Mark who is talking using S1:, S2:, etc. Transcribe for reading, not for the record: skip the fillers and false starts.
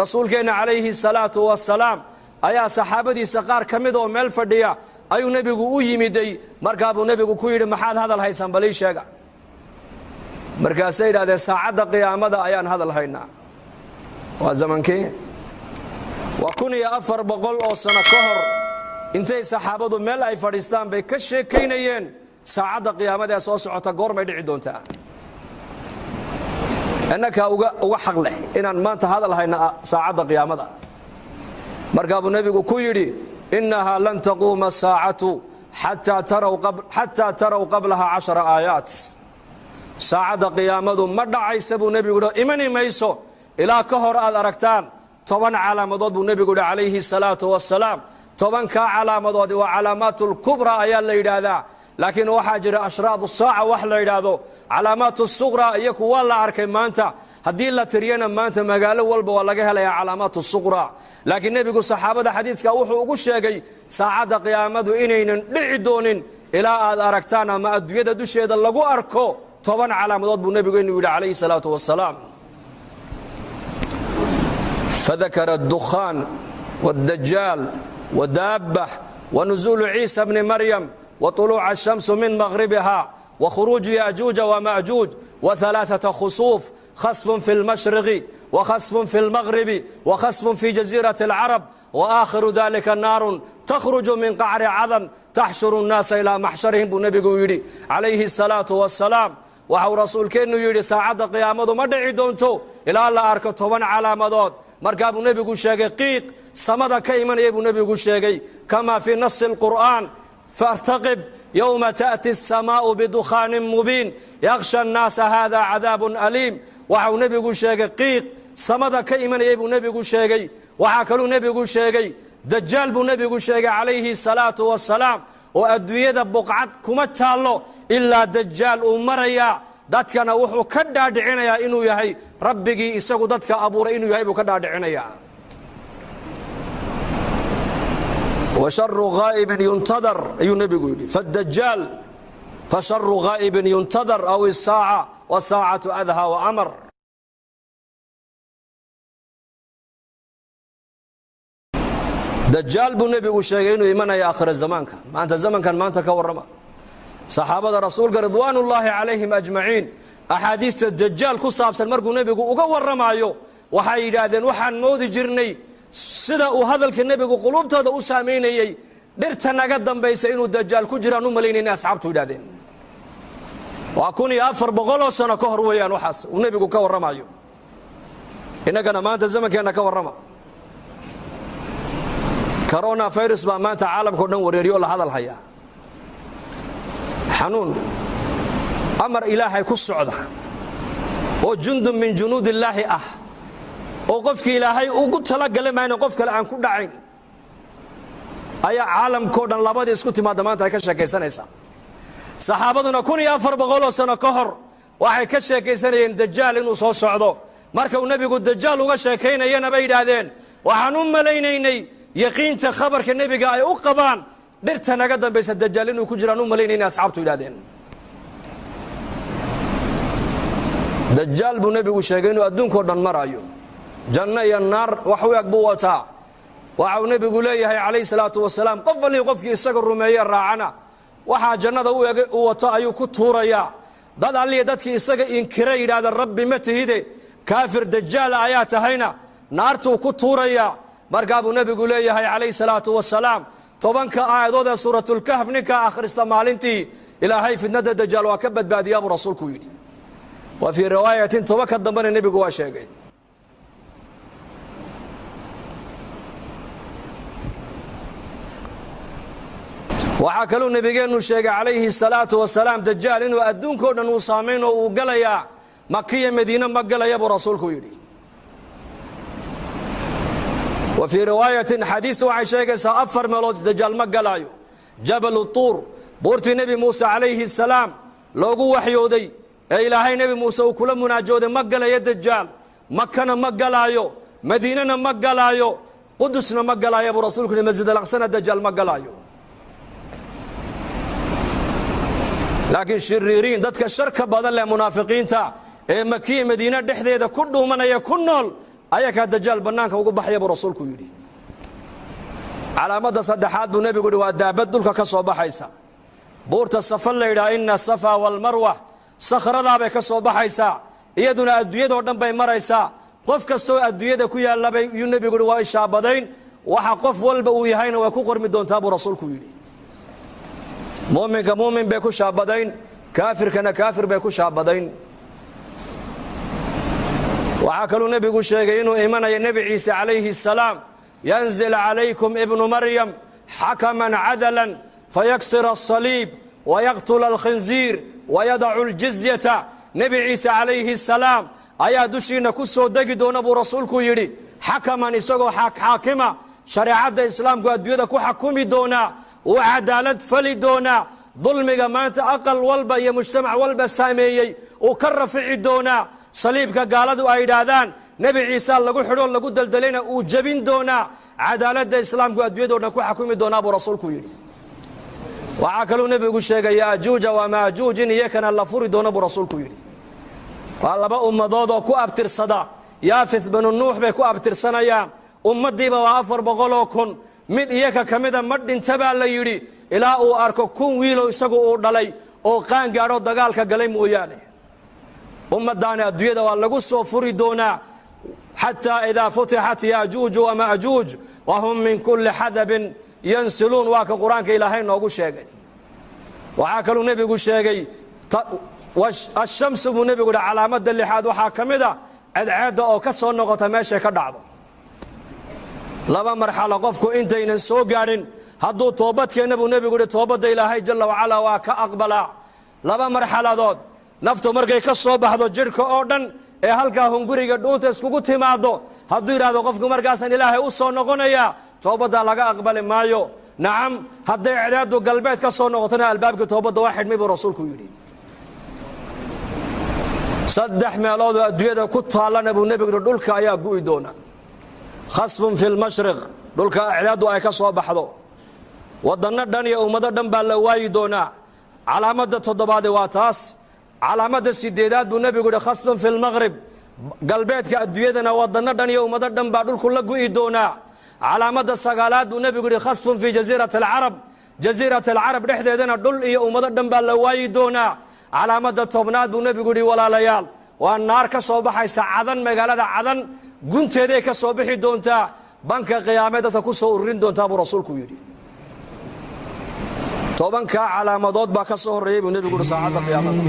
S1: rasuulkeena calayhi salaatu wasalaam ayaa saxaabadiisa qaar ka mid oo meel fadhiya ayuu nebigu u yimiday markaa buu nebigu ku yidhi maxaad hadal haysaan balii sheega markaasay yidhahdeen saacadda qiyaamada ayaan hadal haynaa waa zamankii waa 1400 oo sano ka hor intay saxaabadu meel ay fadhiistaan bay ka sheekaynayeen saacadda qiyaamada ee soo socota goormay dhici doontaa annaka uga xaq leh inaan maanta hadal hayna saacadda qiyaamada markaa buu nebigu ku yidhi innaha lan taquuma saacatu xataa taraw qablaha 10 aayaat saacadda qiyaamadu ma dhacaysa buu nebigu yidhi imani mayso ilaa ka hor aad aragtaan 10 calaamadood buu nebigu yidhi calayhi salaatu wasalaam 10 ka calaamadood waa calaamaatul kubra ayaa la yidhaahdaa laakiin waxaa jira ashraadu saaca wax la yidhaahdo calaamaatu suqra iyo kuwa la arkay maanta haddii la tiriyana maanta magaalo walba waa laga helayaa calaamaatu suqra laakiin nebigu saxaabada xadiiska wuxuu ugu sheegay saacadda qiyaamadu inaynan dhici doonin ilaa aad aragtaan ama adduunyada dusheeda lagu arko 10 calaamadood buu nebigu inuu yidhi calayhi salaatu wasalaam fadakara addukhaan والدجال ودابة ونزول عيسى بن مريم وطلوع الشمس من مغربها وخروج يأجوج ومأجوج وثلاثة خسوف خسف في المشرق وخسف في المغرب وخسف في جزيرة العرب وآخر ذلك نار تخرج من قعر عدن تحشر الناس إلى محشرهم بالنبي يري عليه الصلاة والسلام وحو رسول كأنه يري ساعد قيامته ما دعي دونتو إلى الله أركض 10 علامات markaa buu nebigu sheegay qiiq samada ka imanaya buu nebigu sheegay kama fi nas alquran fartaqib yawma ta'ti as-samaa'u bidukhanin mubin yakhsha an-nas hadha 'adabun alim waxa nebigu sheegay qiiq samada ka imanaya buu nebigu sheegay waxa kaloo nebigu sheegay dajjal buu nebigu sheegay calayhi salaatu wassalaam oo adduunyada buqcad kuma taalo illa dajjal uu maraya dadkana wuxuu ka dhaadhicinayaa inuu yahay rabbigii isagu dadka abuuray inuu yahay buu ka dhaadhicinayaa wa sharru ghaa'ibin yuntadar ayuu nebigu yidhi fadajjaal fa sharru ghaa'ibin yuntadar aw as-saa'a wa saa'atu adha wa amar dajjaal buu nebigu sheegay inuu imanaya aakhir zamaanka maanta zamankan maanta ka warrama saxaabada rasuulka ridwaanullaahi calayhim ajmaciin axaadiista dajaal ku saabsan markuu nebigu uga warramayo waxay yidhaahdeen waxaan moodi jirnay sida uu hadalka nebigu quluubtooda u saamaynayey dhirta naga dambaysa inuu dajaal ku jiraan u malaynayna asxaabtu yidhahdeen waa 1400 oo sano ka hor weeyaan waxaas uu nebigu ka warramayo innagana maanta zamankeenna ka warrama corona virus baa maanta caalamka oo dhan wareeriyo la hadal haya xanuun amar ilaahay ku socda oo jundun min junuudillaahi ah oo qofkii ilaahay ugu talagalay ma qof kale aan ku dhacayn ayaa caalamka oo dhan labadii isku timaada maanta ay ka sheekaysanaysaa saxaabaduna 1400 oo sano ka hor waxay ka sheekaysanayeen dajaal inuu soo socdo marka uu nebigu dajaal uga sheekaynayana bay yidhaahdeen waxaan u malaynaynay yaqiinta khabarka nebiga ay u qabaan dhirta naga dambaysa dajaal inuu ku jiraan u malaynayna asxaabtu yidhahdeen dajaal buu nebigu sheegay inuu adduunkao dhan marayo janno iyo naar wax u eg buu wataa waxa uu nebigu leeyahay calayhi salaatu wasalaam qof walii qofkii isaga rumeeye raacana waxaa jannada u wato ayuu ku tuurayaa dad alliya dadkii isaga inkira yidhaahda rabbi ma tihide kaafir dajaal ayaa tahayna naartuu ku tuurayaa markaa buu nebigu leeyahay calayhi salaatu wasalaam 10 aayadood ee suuratul kahf ninka akhrista maalintii ilaahay fitnada dajaal waa ka badbaadiyaa buu rasuulku yidhi wa fi riwaayatin 10 ka dambana nebigu waa sheegay waxaa kaloo nebigeenu sheegay calayhi salaatu wasalaam dajaal inuu adduunkao dhan uu saamayn oo uu galayaa makiya madiina ma galaya buu rasuulku yidhi وفي رواية حديث وحي شيء سأفر ملوت دجال مقلايو جبل الطور بورتي نبي موسى عليه السلام لوغو وحيودي إلهي نبي موسى وكل مناجود مقلا يد الدجال مكة مقلايو مدينة مقلايو قدسنا مقلايو أبو رسولك المسجد الأقصى الدجال مقلايو لكن شريرين دتك الشركة بدل منافقين تا مكية مدينة دحدة كله من يكونول ayakaa dajaal bannaanka ugu baxaya buu rasuulku yidhi. calaamadda saddexaad buu nebigu yidhi waa daabad dhulka ka soo baxaysa. buurta safa la yidhaha ina safa walmarwa sakhradaabay ka soo baxaysaa, iyaduna adduunyadoo dhan bay maraysaa. qof kastoo adduunyada ku yaallabay yuu nebigu yidhi waa ishaabadayn, waxa qof walba uu yahayna way ku qormi doontaa buu rasuulku yidhi. muuminka muumin bay ku shaabadayn, kaafirkana kaafir bay ku shaabadayn. waxaa kaluu nebigu sheegay inuu imanayo nebi ciise calayhi salaam, yanzil calaykum ibnu maryam xakaman cadalan fayaksira asaliib wayaqtula alkhinziir wayadacu aljizyata. nebi ciise calayhi salaam ayaa dushiinna ku soo degi doona buu rasuulku yidhi, xakaman isagoo xaakima, shareecadda islaamku adduunyada ku xakumi doonaa, uu cadaalad fali doonaa, dulmiga maanta aqal walba iyo mujtamac walba saameeyey uu ka rafici doonaa. saliibka gaaladu ay yidhaahdaan nebi ciise lagu xidho lagu daldalayna uu jebin doonaa. cadaaladda islaamku adduunyadoo dhan ku xakumi doonaa buu rasuulku yidhi. waxaa kaluu nebigu sheegay yaajuuja wamaajuuj in iyakana la furi doono buu rasuulku yidhi. waa laba ummadood oo ku abtirsada, yaafith binu nuux bay ku abtirsanayaan. ummaddiiba waa 400,000. mid iyaka ka mida ma dhinta baa la yidhi ilaa uu arko 1,000 wiilo isagu uu dhalay oo qaan gaadho dagaalka galay mooyaane. ummaddaani adduunyada waa lagu soo furi doonaa, xataa idaa futixat yaajuuju wamaajuuj wahum min kulli xadabin yansiluun. waa ka qur-aanka ilaahay noogu sheegay. waxaa kaluu nebigu sheegay ashamsu buu nebigu yidhi calaamadda lixaad waxaa ka mid a cadceedda oo ka soo noqota meeshay ka dhacdo. laba marxalo qofku intaynan soo gaadhin hadduu toobadkeenna buu nebigu yidhi toobadda ilaahay jalla wacalaa waa ka aqbalaa. laba marxaladood, naftu markay ka soo baxdo jidhka oo dhan ee halkaa hunguriga dhuunta iskugu timaado, hadduu yidhaahdo qofku markaasaan ilaahay u soo noqonayaa, toobaddaa laga aqbali maayo. nacam, hadday cadceeddu galbeed ka soo noqotona albaabka toobadda waa xidhmay buu rasuulku yidhi. 3 meeloodoo adduunyada ku taallana buu nebigu yidhi dhulka ayaa gu'i doona. khasfun fi lmashriq, dhulka cadceeddu ay ka soo baxdo, waddanno dhan iyo ummado dhan baa la waayi doonaa. calaamadda 7aadi waa taas. calaamadda 8aad buu nebigu yidhi khasfun fi lmaqrib, galbeedka adduunyadana waddanno dhan iyo ummado dhan baa dhulku la gu'i doonaa. calaamadda 9aad buu nebigu yidhi khasfun fii jasiirati alcarab, jasiirati alcarab dhexdeedana dhul iyo ummado dhan baa la waayi doonaa. calaamadda 10aad buu nebigu yidhi walaalayaal waa naar ka soo baxaysa cadan, magaalada cadan gunteeday ka soo bixi doontaa, banka qiyaame dadka ku soo ururin doontaa buu rasuulku yidhi. 10kaa calaamadood baa ka soo horreeyey buu nebigu yidhi saacadda qiyaamada.